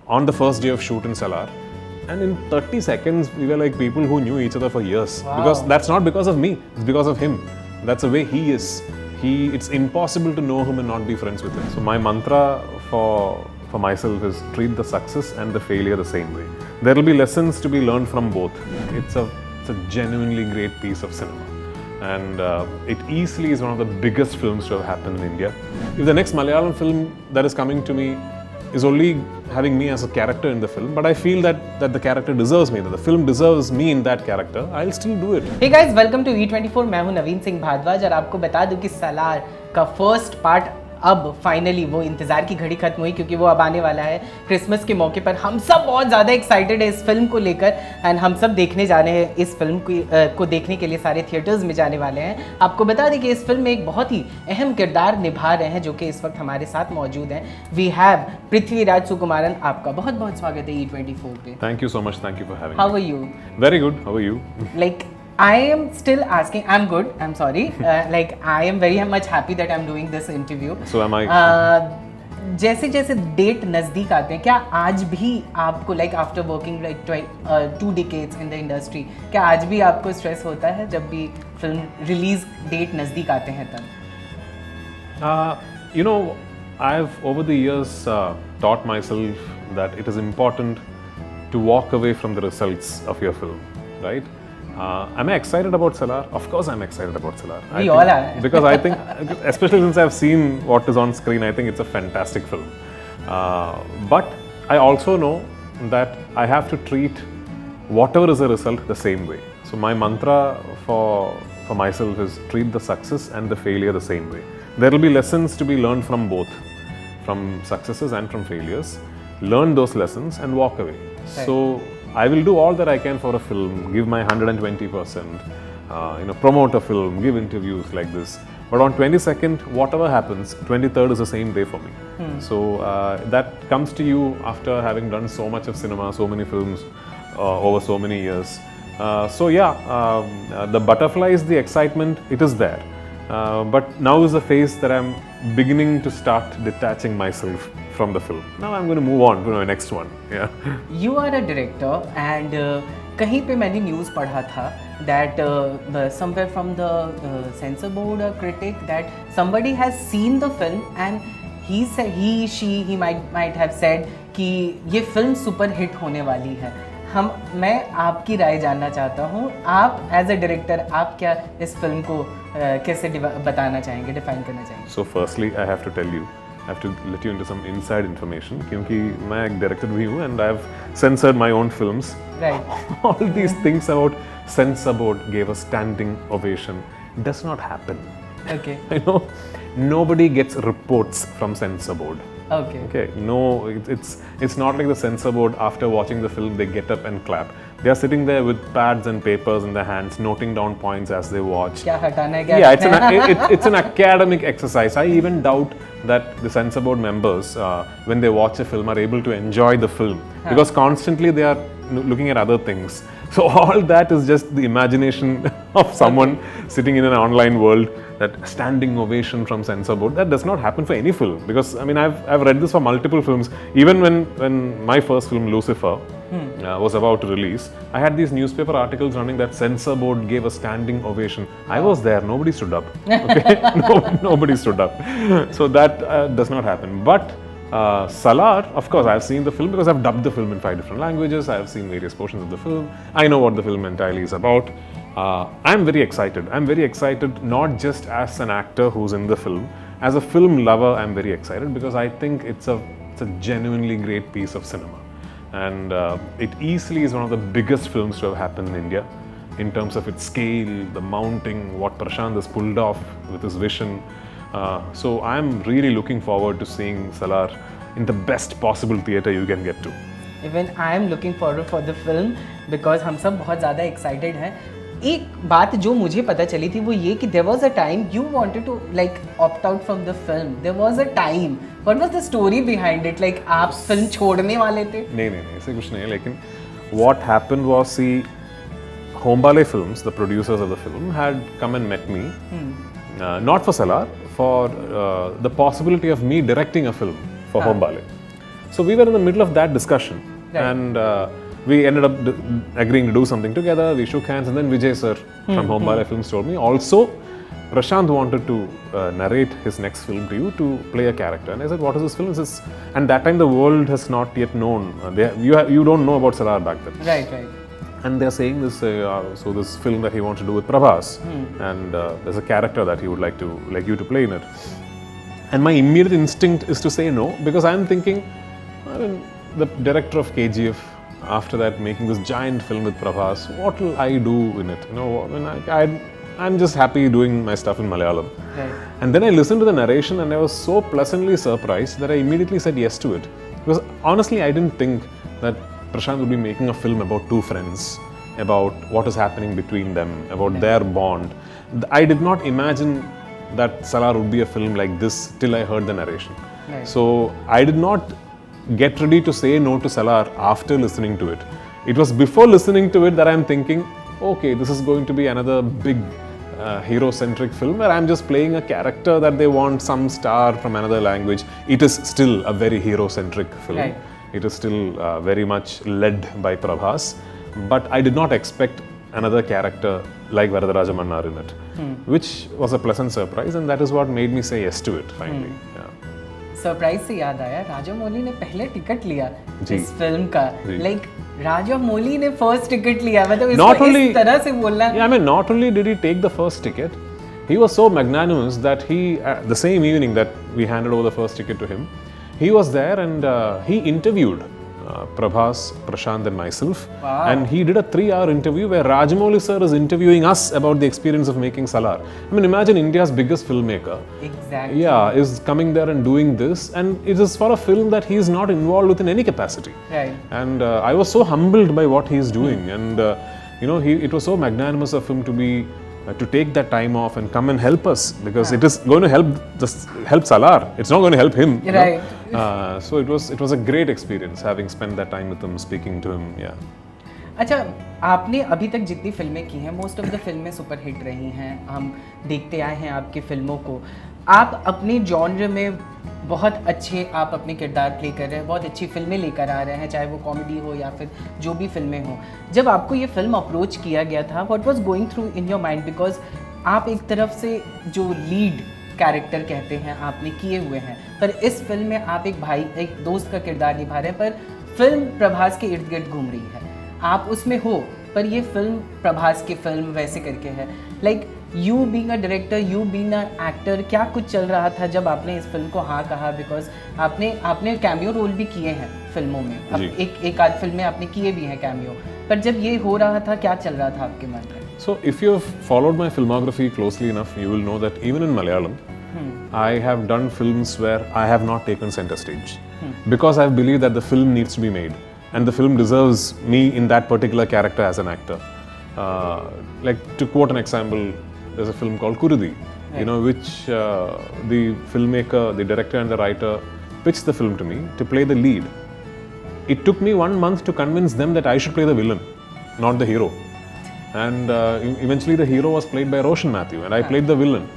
on the first day of shoot in Salaar. And in 30 seconds, we were like people who knew each other for years. Wow. Because that's not because of me, it's because of him. That's the way he is. It's impossible to know him and not be friends with him. So my mantra for myself is treat the success and the failure the same way. There will be lessons to be learned from both. It's a genuinely great piece of cinema. And it easily is one of the biggest films to have happened in India. If the next Malayalam film that is coming to me is only having me as a character in the film, but I feel that the character deserves me, that the film deserves me in that character, I'll still do it. Hey guys, welcome to E24. मैं हूं नवीन सिंह भारद्वाज और आपको बता दूं कि सलार का first part अब finally वो इंतज़ार की घड़ी खत्म हुई क्योंकि वो अब आने वाला है क्रिसमस के मौके पर। हम सब बहुत ज़्यादा एक्साइटेड है इस फिल्म को लेकर एंड हम सब देखने जाने हैं इस फिल्म को देखने के लिए सारे थिएटर्स में जाने वाले हैं। आपको बता दें कि इस फिल्म में एक बहुत ही अहम किरदार निभा रहे हैं जो कि इस वक्त हमारे साथ मौजूद हैं। We have Prithviraj Sukumaran. आपका बहुत बहुत स्वागत है E24 पे। Thank you so much. Thank you for having me. How are you? Very good. How are you? Like I am still asking. I'm good. I'm sorry. Like I am very much happy that I'm doing this interview. So am I. जैसे जैसे date नज़दीक आते हैं, क्या आज भी आपको like after working like 2 decades in the industry, क्या आज भी आपको स्ट्रेस होता है जब भी फिल्म रिलीज डेट नज़दीक आते हैं तब? You know, I've over the years taught myself that it is important to walk away from the results of your film, right? Am I excited about Salaar? Of course I'm excited about Salaar. We all are. Because I think, especially since I've seen what is on screen, I think it's a fantastic film. But I also know that I have to treat whatever is the result the same way. So my mantra for myself is treat the success and the failure the same way. There will be lessons to be learned from both, from successes and from failures. Learn those lessons and walk away. Right. So I will do all that I can for a film, give my 120%, promote a film, give interviews like this. But on 22nd, whatever happens, 23rd is the same day for me. So that comes to you after having done so much of cinema, so many films over so many years. So yeah, the butterflies, the excitement, it is there. But now is the phase that I'm beginning to start detaching myself from the film. Now I'm going to move on to my next one. Yeah. You are a director and कहीं पे मैंने news पढ़ा था that somewhere from the censor board or critic that somebody has seen the film and he might have said कि ये film super hit होने वाली है। मैं आपकी राय जानना चाहता हूँ, आप एज अ डायरेक्टर आप क्या इस फिल्म को कैसे बताना चाहेंगे, डिफाइन करना चाहेंगे? So firstly I have to tell you, I have to let you into some inside information क्योंकि मैं एक डायरेक्टर भी हूँ and I have censored my own films. Right. All these things about censor board gave a standing ovation does not happen. Okay. Nobody gets reports from censor board. Okay. Okay. No, it's not like the censor board after watching the film they get up and clap. They are sitting there with pads and papers in their hands, noting down points as they watch. क्या हटाना है, क्या? Yeah, it's an academic exercise. I even doubt that the censor board members, when they watch a film, are able to enjoy the film because constantly they are looking at other things. So all that is just the imagination of someone sitting in an online world. That standing ovation from censor board, that does not happen for any film because I mean I've read this for multiple films. Even when my first film Lucifer was about to release, I had these newspaper articles running that censor board gave a standing ovation. I was there, nobody stood up. Okay, nobody stood up. So that does not happen. But Salaar, of course, I've seen the film because I've dubbed the film in 5 different languages. I've seen various portions of the film. I know what the film entirely is about. I'm very excited. I'm very excited not just as an actor who's in the film. As a film lover, I'm very excited because I think it's a genuinely great piece of cinema. And it easily is one of the biggest films to have happened in India in terms of its scale, the mounting, what Prashant has pulled off with his vision. So I'm really looking forward to seeing Salaar in the best possible theatre you can get to. Even I am looking forward for the film because हम सब बहुत ज़्यादा excited हैं. एक बात जो मुझे पता चली थी वो ये कि there was a time you wanted to like opt out from the film. There was a time. What was the story behind it? Like आप फिल्म छोड़ने वाले थे? नहीं ऐसे कुछ नहीं है लेकिन what happened was see Hombale Films, the producers of the film, had come and met me not for Salaar, for the possibility of me directing a film for Hombale. So we were in the middle of that discussion, and we ended up agreeing to do something together. We shook hands, and then Vijay sir from Home Balai Films told me also Prashant wanted to narrate his next film to you to play a character. And I said, what is this film? And that time the world has not yet known. You don't know about Salaar back then. Right. And they're saying this, so this film that he wants to do with Prabhas, and there's a character that he would like you to play in it. And my immediate instinct is to say no, because I'm thinking, I mean, the director of KGF, after that making this giant film with Prabhas, what will I do in it? You know, I mean, I'm just happy doing my stuff in Malayalam. Right. And then I listened to the narration and I was so pleasantly surprised that I immediately said yes to it. Because honestly, I didn't think that Prashant would be making a film about two friends, about what is happening between them, about their bond. I did not imagine that Salaar would be a film like this till I heard the narration. Right. So I did not get ready to say no to Salaar after listening to it. It was before listening to it that I'm thinking, okay, this is going to be another big hero-centric film where I'm just playing a character that they want some star from another language. It is still a very hero-centric film. Right. It is still very much led by Prabhas, but I did not expect another character like Varadaraja Mannar in it, which was a pleasant surprise, and that is what made me say yes to it finally. Yeah. Surprise से याद आया, राजामौली ने पहले ticket लिया जी, इस film का, like Rajamouli ने first ticket लिया, मतलब Not इसको only- इस तरह से बोलना. Yeah, I mean, not only did he take the first ticket, he was so magnanimous that he, the same evening that we handed over the first ticket to him, he was there and he interviewed Prabhas, Prashant and myself. Wow. And he did a 3-hour interview where Rajamouli sir is interviewing us about the experience of making Salaar. I mean, imagine India's biggest filmmaker. Exactly. Yeah, is coming there and doing this, and it is for a film that he is not involved with in any capacity. Right. And I was so humbled by what he is doing, and you know, it was so magnanimous of him to be to take that time off and come and help us, because it is going to help Salaar. It's not going to help him. you know. Right. So it was a great experience having spent that time with him, speaking to him. Yeah. अच्छा, आपने अभी तक जितनी फिल्में की हैं, most of the फिल्में super hit रही हैं, हम देखते आए हैं आपकी फिल्मों को. आप अपने जॉनर में बहुत अच्छे आप अपने किरदार प्ले कर रहे हैं, बहुत अच्छी फिल्में लेकर आ रहे हैं, चाहे वो कॉमेडी हो या फिर जो भी फिल्में हों. जब आपको ये फिल्म अप्रोच किया गया था, what was going through in your mind, because आप एक तरफ से जो लीड कैरेक्टर कहते हैं आपने किए हुए हैं, पर इस फिल्म में आप एक भाई, एक दोस्त का किरदार निभा रहे हैं, पर फिल्म प्रभास के इर्द गिर्द घूम रही है, आप उसमें हो, पर ये फिल्म प्रभास की फिल्म वैसे करके है. Like you being a director, you being a actor, क्या कुछ चल रहा था जब आपने इस फिल्म को हाँ कहा, बिकॉज आपने कैमियो रोल भी किए हैं फिल्मों में, अब एक आध फिल्म में आपने किए भी हैं कैमियो, पर जब ये हो रहा था क्या चल रहा था आपके मन में? So if you have followed my filmography closely enough, you will know that even in Malayalam, I have done films where I have not taken center stage, because I believe that the film needs to be made and the film deserves me in that particular character as an actor. Like to quote an example, there's a film called Kurudi, you know, which the filmmaker, the director and the writer pitched the film to me to play the lead. It took me 1 month to convince them that I should play the villain, not the hero. And eventually the hero was played by Roshan Matthew and I played the villain.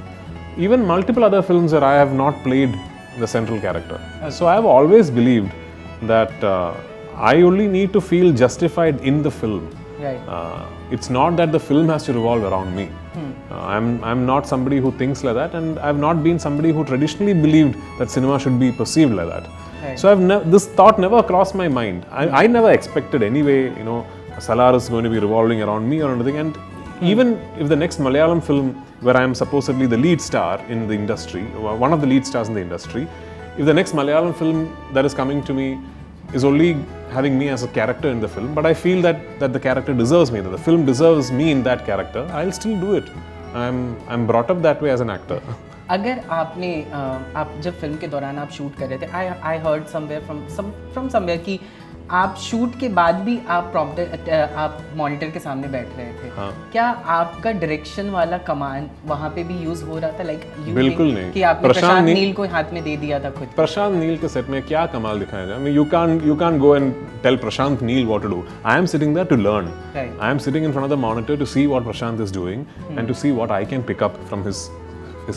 Even multiple other films where I have not played the central character. So I have always believed that I only need to feel justified in the film. Right. It's not that the film has to revolve around me. I'm not somebody who thinks like that, and I've not been somebody who traditionally believed that cinema should be perceived like that. Right. So this thought never crossed my mind. I never expected anyway, you know, Salaar is going to be revolving around me or anything. And even if the next Malayalam film where I am supposedly the lead star in the industry, one of the lead stars in the industry, if the next Malayalam film that is coming to me is only having me as a character in the film, but I feel that the character deserves me, that the film deserves me in that character, I'll still do it. I'm brought up that way as an actor. अगर आपने आप जब film के दौरान आप shoot कर रहे थे, I heard somewhere from somewhere कि आप शूट के बाद भी आप आप मॉनिटर के सामने बैठ रहे थे. हाँ. क्या आपका डायरेक्शन वाला कमांड वहाँ पे भी यूज हो रहा था? लाइक बिल्कुल नहीं कि आपने प्रशांत नील को हाथ में दे दिया था खुद? प्रशांत नील के सेट में क्या कमाल दिखाया जाए? I mean, you can't go and tell Prashant Neel what to do. I am sitting there to learn. Right. I am sitting in front of the monitor to see what Prashant is doing and to see what I can pick up from his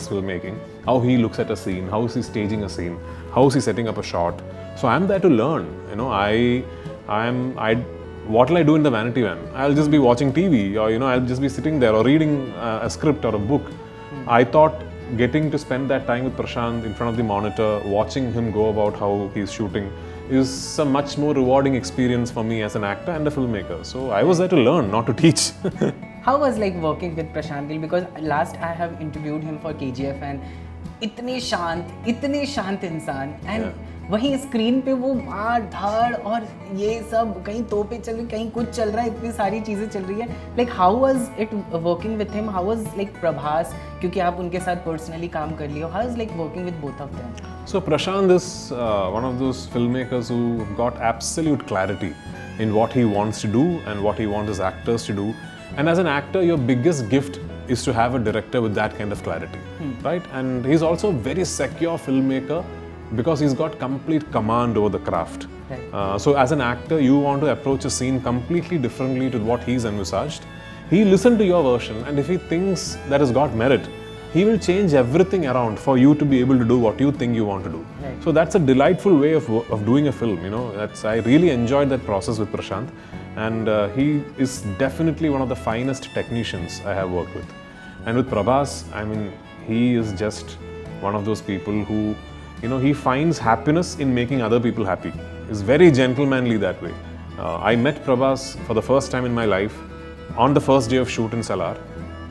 filmmaking. How he looks at a scene, how is he staging a scene, how is he setting up a shot, So I'm there to learn. You know, what will I do in the vanity van? I'll just be watching TV, or you know, I'll just be sitting there or reading a script or a book. I thought getting to spend that time with Prashant in front of the monitor, watching him go about how he's shooting, is a much more rewarding experience for me as an actor and a filmmaker. So I was there to learn, not to teach. How was like working with Prashant Gill? Because last I have interviewed him for KGF and इतने शांत इंसान, and वहीं screen पे वो मार धाड़ और ये सब, कहीं तोपे चल रही, कहीं कुछ चल रहा है, इतनी सारी चीज़ें चल रही है. Like how was it working with him? How was like Prabhas, क्योंकि आप उनके साथ पर्सनली काम कर लिए हो, how is like working with both of them? So Prashant is one of those filmmakers who got absolute clarity in what he wants to do and what he wants his actors to do. And as an actor, your biggest gift is to have a director with that kind of clarity, right? And he's also a very secure filmmaker because he's got complete command over the craft. Right. So as an actor, you want to approach a scene completely differently to what he's envisaged. He listened to your version, and if he thinks that has got merit, he will change everything around for you to be able to do what you think you want to do. Right. So that's a delightful way of doing a film. You know, I really enjoyed that process with Prashant, and he is definitely one of the finest technicians I have worked with. And with Prabhas, I mean, he is just one of those people who, you know, he finds happiness in making other people happy. He's very gentlemanly that way. I met Prabhas for the first time in my life on the first day of shoot in Salaar.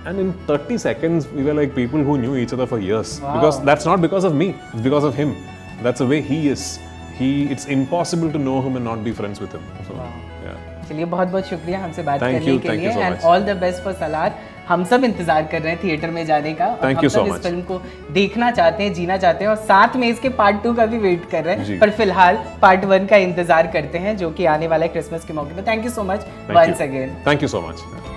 And in 30 seconds, we were like people who knew each other for years. Wow. Because that's not because of me, it's because of him. That's the way he is. It's impossible to know him and not be friends with him. So, Wow. yeah. चलिए बहुत बहुत शुक्रिया हमसे बात Thank करने you, के thank लिए, you so and much. All the best for Salaar. हम सब इंतजार कर रहे हैं थिएटर में जाने का, और Thank हम you so सब इस much. फिल्म को देखना चाहते हैं, जीना चाहते हैं, और साथ में इसके पार्ट 2 का भी वेट कर रहे हैं. जी. पर फिलहाल पार्ट 1 का इंतजार करते हैं, जो कि आने वाला है क्रिसमस के मौके पर. Thank you so much Thank once you. Again. Thank you so much.